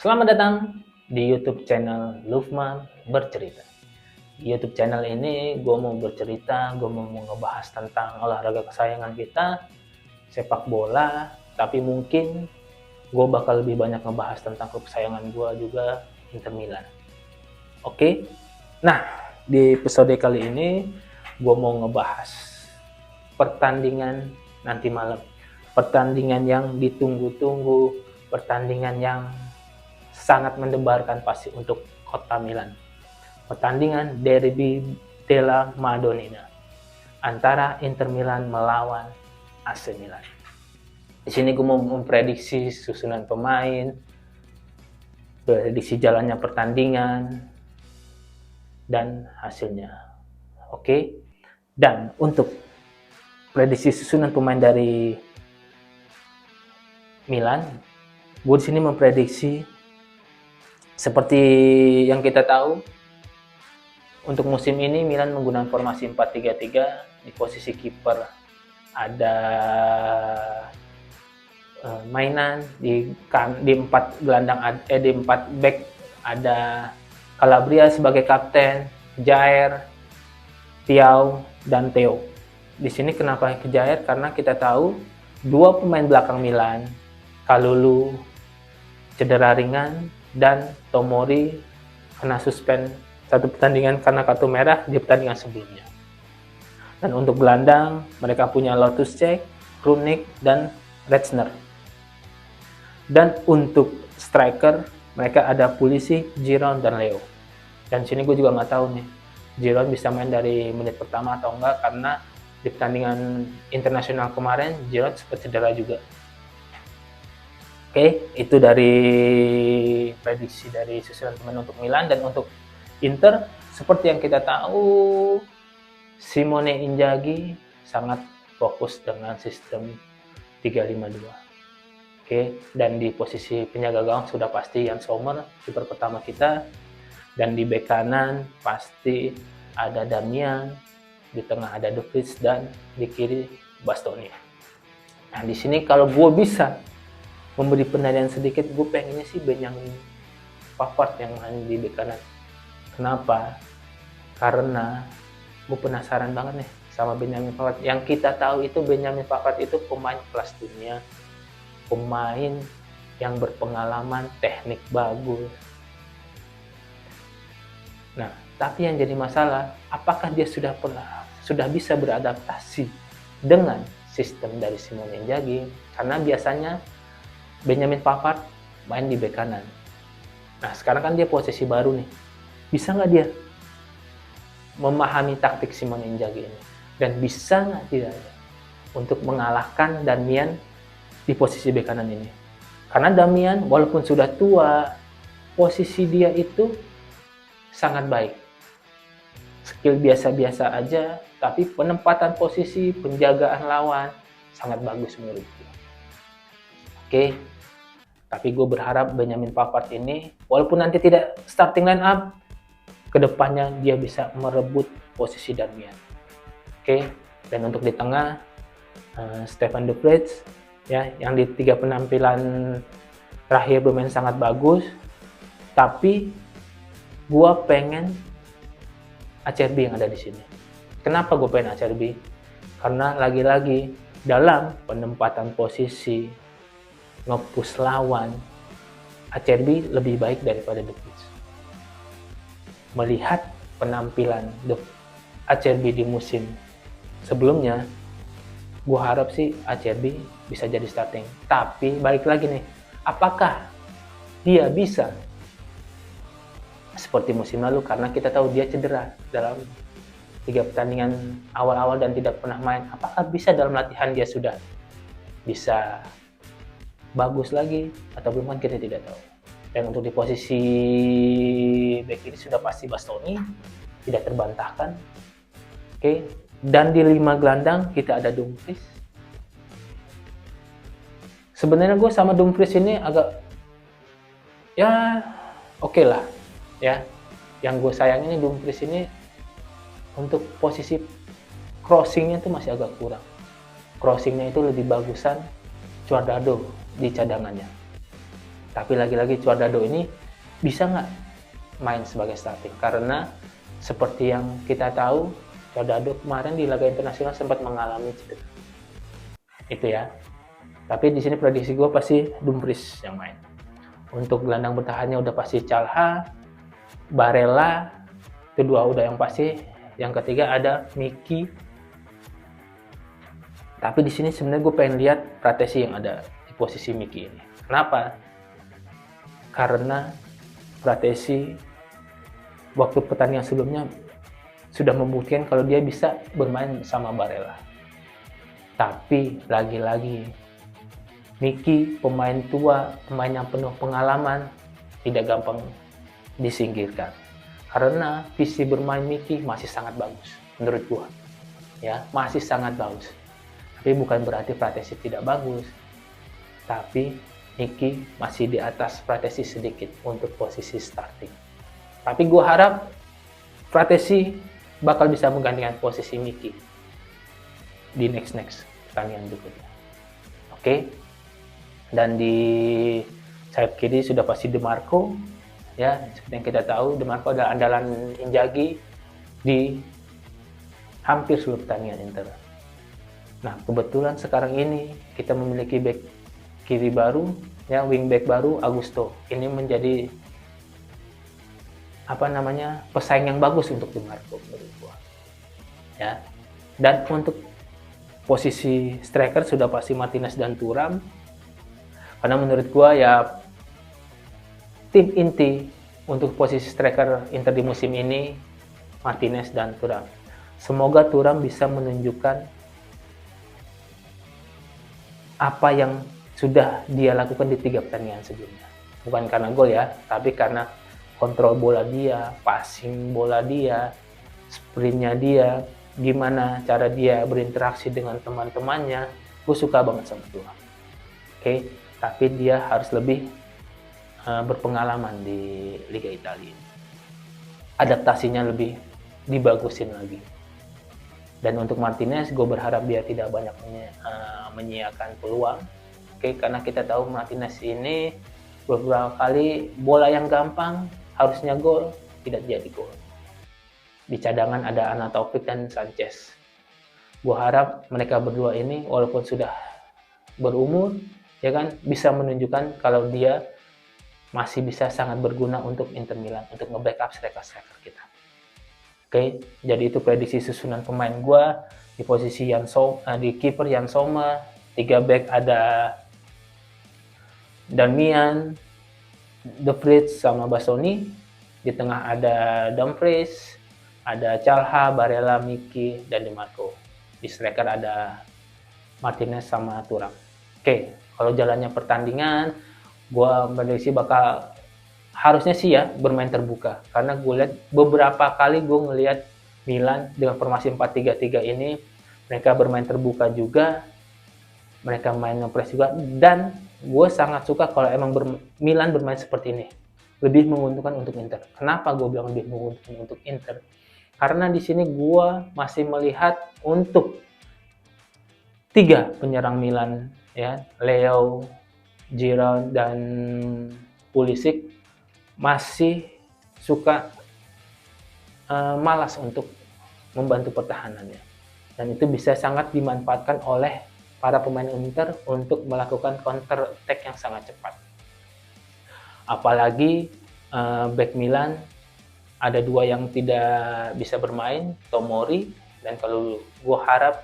Selamat datang di YouTube channel Lufman Bercerita. Di YouTube channel ini gue mau bercerita, gue mau ngebahas tentang olahraga kesayangan kita, sepak bola, tapi mungkin gue bakal lebih banyak ngebahas tentang klub kesayangan gue juga, Inter Milan. Oke? Nah, di episode kali ini gue mau ngebahas pertandingan nanti malam. Pertandingan yang ditunggu-tunggu, pertandingan yang sangat mendebarkan pasti untuk kota Milan. Pertandingan Derby della Madonnina antara Inter Milan melawan AC Milan. Di sini gue mau memprediksi susunan pemain, prediksi jalannya pertandingan, dan hasilnya. Oke? Dan untuk prediksi susunan pemain dari Milan, gue di sini memprediksi seperti yang kita tahu, untuk musim ini Milan menggunakan formasi 4-3-3. Di posisi kiper ada mainan, di 4 gelandang di 4 back ada Calabria sebagai kapten, Jair, Thiaw, dan Theo. Di sini kenapa ke Jair? Karena kita tahu dua pemain belakang Milan, Kalulu cedera ringan dan Tomori kena suspend satu pertandingan karena kartu merah di pertandingan sebelumnya. Dan untuk gelandang mereka punya Loftus-Cheek, Krunic, dan Retzner. Dan untuk striker mereka ada Pulisic, Giroud, dan Leo. Dan sini gue juga nggak tahu nih Giroud bisa main dari menit pertama atau enggak, karena di pertandingan internasional kemarin Giroud sempat cedera juga. Oke, itu dari prediksi dari susunan pemain untuk Milan. Dan untuk Inter, seperti yang kita tahu, Simone Inzaghi sangat fokus dengan sistem 3-5-2. Oke, dan di posisi penjaga gawang sudah pasti Jan Sommer, kiper pertama kita. Dan di bek kanan pasti ada Damian, di tengah ada Dumfries, dan di kiri Bastoni. Nah, di sini kalau gue bisa memberi penilaian sedikit, gue pengennya sih Benjamin Pavard yang main di bek kanan. Kenapa? Karena gue penasaran banget nih sama Benjamin Pavard. Yang kita tahu itu Benjamin Pavard itu pemain kelas dunia, pemain yang berpengalaman, teknik bagus. Nah, tapi yang jadi masalah, apakah dia sudah bisa beradaptasi dengan sistem dari Simone Inzaghi? Karena biasanya Benjamin Pavard main di bek kanan. Nah, sekarang kan dia posisi baru nih. Bisa nggak dia memahami taktik Simone Inzaghi ini? Dan bisa nggak dia untuk mengalahkan Damian di posisi bek kanan ini? Karena Damian walaupun sudah tua, posisi dia itu sangat baik. Skill biasa-biasa aja, tapi penempatan posisi, penjagaan lawan sangat bagus menurut gue. Oke, tapi gue berharap Benjamin Pavard ini, walaupun nanti tidak starting line up, kedepannya dia bisa merebut posisi Damian. Oke, dan untuk di tengah, Stefan De Vrij, ya, yang di 3 penampilan terakhir bermain sangat bagus, tapi gue pengen Acerbi yang ada di sini. Kenapa gue pengen Acerbi? Karena lagi-lagi dalam penempatan posisi, nge-push lawan, Acerbi lebih baik daripada De Vrij. Melihat penampilan Acerbi di musim sebelumnya, gue harap sih Acerbi bisa jadi starting. Tapi balik lagi nih, apakah dia bisa seperti musim lalu? Karena kita tahu dia cedera dalam 3 pertandingan awal-awal dan tidak pernah main. Apakah bisa dalam latihan dia sudah bisa bagus lagi atau belum, kan kita tidak tahu. Dan untuk di posisi back kiri sudah pasti Bastoni, tidak terbantahkan. Oke, dan di 5 gelandang kita ada Dumfries. Sebenarnya gue sama Dumfries ini agak ya oke lah ya. Yang gue sayang ini Dumfries ini untuk posisi crossingnya itu masih agak kurang. Crossingnya itu lebih bagusan Cuadrado di cadangannya. Tapi lagi-lagi Cuadrado ini bisa nggak main sebagai starting? Karena seperti yang kita tahu, Cuadrado kemarin di laga internasional sempat mengalami cedera. Itu ya. Tapi di sini prediksi gue pasti Dumfries yang main. Untuk gelandang bertahannya udah pasti Calha, Barella, kedua udah yang pasti. Yang ketiga ada Miki. Tapi di sini sebenarnya gue pengen lihat Pratesi yang ada di posisi Miki ini. Kenapa? Karena Pratesi waktu pertandingan sebelumnya sudah membuktikan kalau dia bisa bermain sama Barella. Tapi lagi-lagi Miki pemain tua, pemain yang penuh pengalaman, tidak gampang disingkirkan. Karena visi bermain Miki masih sangat bagus menurut gua. Ya, masih sangat bagus. Tapi bukan berarti Pratesi tidak bagus. Tapi Miki masih di atas Pratesi sedikit untuk posisi starting. Tapi gua harap Pratesi bakal bisa menggantikan posisi Miki di next pertandingan berikutnya. Oke. Dan di sayap kiri sudah pasti DeMarco, ya seperti yang kita tahu DeMarco adalah andalan Inzaghi di hampir seluruh pertandingan Inter. Nah kebetulan sekarang ini kita memiliki back kiri baru, ya wingback baru Augusto. Ini menjadi pesaing yang bagus untuk DeMarco menurut gua. Ya. Dan untuk posisi striker sudah pasti Martinez dan Thuram. Karena menurut gua ya tim inti untuk posisi striker Inter di musim ini Martinez dan Thuram. Semoga Thuram bisa menunjukkan apa yang sudah dia lakukan di 3 pertandingan sebelumnya. Bukan karena gol ya, tapi karena kontrol bola dia, passing bola dia, sprintnya dia, gimana cara dia berinteraksi dengan teman-temannya. Gue suka banget sama Thuram. Oke. Tapi dia harus lebih berpengalaman di Liga Italia. Adaptasinya lebih dibagusin lagi. Dan untuk Martinez, gue berharap dia tidak banyak menyiakan peluang. Oke, karena kita tahu Martinez ini beberapa kali bola yang gampang harusnya gol, tidak jadi gol. Di cadangan ada Anatovic dan Sanchez. Gue harap mereka berdua ini walaupun sudah berumur, ya kan, bisa menunjukkan kalau dia masih bisa sangat berguna untuk Inter Milan untuk nge-backup striker-striker kita. Oke, jadi itu prediksi susunan pemain gua di posisi di kiper Jan Sommer, 3 back ada Darmian, De Vrij sama Bastoni, di tengah ada Dumfries, ada Calha, Barella, Miki dan DeMarco. Di striker ada Martinez sama Thuram. Oke. Kalau jalannya pertandingan, gue prediksi bakal harusnya sih ya bermain terbuka. Karena gue lihat beberapa kali gue ngelihat Milan dengan formasi 4-3-3 ini, mereka bermain terbuka juga, mereka main ngepres juga. Dan gue sangat suka kalau emang Milan bermain seperti ini. Lebih menguntungkan untuk Inter. Kenapa gue bilang lebih menguntungkan untuk Inter? Karena di sini gue masih melihat untuk 3 penyerang Milan, ya, Leo, Giroud dan Pulisic masih suka malas untuk membantu pertahanannya, dan itu bisa sangat dimanfaatkan oleh para pemain Inter untuk melakukan counter attack yang sangat cepat. Apalagi back Milan ada 2 yang tidak bisa bermain, Tomori, dan kalau gue harap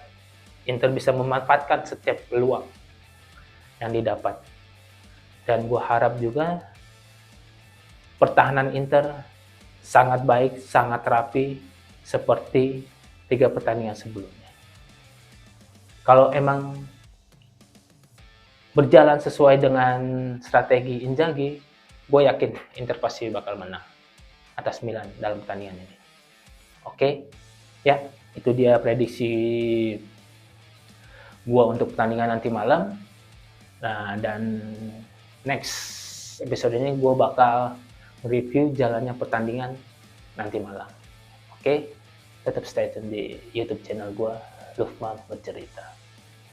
Inter bisa memanfaatkan setiap peluang yang didapat. Dan gue harap juga pertahanan Inter sangat baik, sangat rapi seperti 3 pertandingan sebelumnya. Kalau emang berjalan sesuai dengan strategi Inzaghi, gue yakin Inter pasti bakal menang atas Milan dalam pertandingan ini. Oke, ya itu dia prediksi gue untuk pertandingan nanti malam. Nah, dan next episode ini gue bakal review jalannya pertandingan nanti malam. Oke, tetap stay tune di YouTube channel gue, Lufman Bercerita.